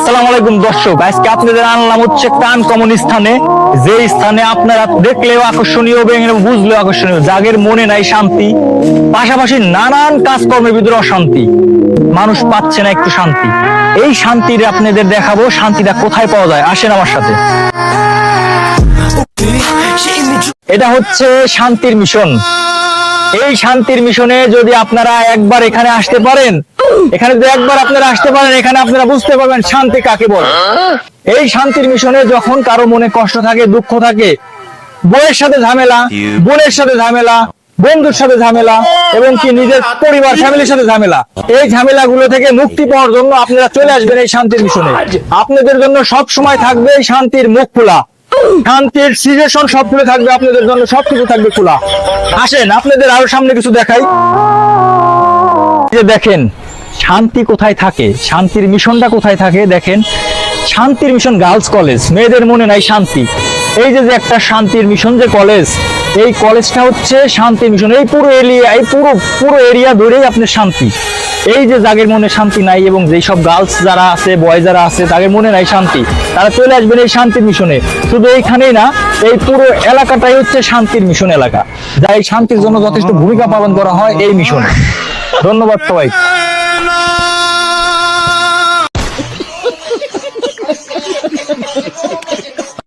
আসসালামু আলাইকুম দর্শক, আজকে আপনাদের আনলাম হচ্ছে একটা আনকমন স্থানে, যে স্থানে আপনারা দেখলেও আকর্ষণীয় এবং বুঝলেও আকর্ষণীয়, যাদের মনে নাই শান্তি, পাশাপাশি নানান কাজকর্মের ভিতরে অশান্তি, মানুষ পাচ্ছে না একটু শান্তি। এই শান্তির আপনাদের দেখাবো শান্তিটা কোথায় পাওয়া যায়। আসেন আমার সাথে। এটা হচ্ছে শান্তির মিশন। এই শান্তির মিশনে যদি আপনারা একবার এখানে আসতে পারেন, এখানে যদি একবার আপনারা আসতে পারেন, এখানে আপনারা বুঝতে পারবেন শান্তি কাকে বলে। এই শান্তির মিশনে যখন কারো মনে কষ্ট থাকে, দুঃখ থাকে, বউয়ের সাথে ঝামেলা, বোনের সাথে ঝামেলা, বন্ধুর সাথে ঝামেলা, এবং কি নিজের পরিবার ফ্যামিলির সাথে ঝামেলা, এই ঝামেলাগুলো থেকে মুক্তি পাওয়ার জন্য আপনারা চলে আসবেন এই শান্তির মিশনে। আপনাদের জন্য সব সময় থাকবে এই শান্তির মুখ খোলা, শান্তির সিচুয়েশন সব খুলে থাকবে, আপনাদের জন্য সবকিছু থাকবে খোলা। আসেন আপনাদের আরো সামনে কিছু দেখাই। যে দেখেন শান্তি কোথায় থাকে, শান্তির মিশনটা কোথায় থাকে। দেখেন শান্তির মিশন গার্লস কলেজ, মেয়েদের মনে নাই শান্তি। এই যে একটা শান্তির মিশন যে কলেজ, এই কলেজটা হচ্ছে শান্তি মিশন। এই পুরো এরিয়া, এই পুরো এরিয়া ধরেই আপনার শান্তি। এই যে যাদের মনে শান্তি নাই, এবং যেই সব গার্লস যারা আছে, বয় যারা আছে, তাদের মনে নাই শান্তি, তারা চলে আসবেন এই শান্তির মিশনে। শুধু এইখানেই না, এই পুরো এলাকাটাই হচ্ছে শান্তির মিশন এলাকা, যা এই শান্তির জন্য যথেষ্ট ভূমিকা পালন করা হয় এই মিশনে। ধন্যবাদ সবাই।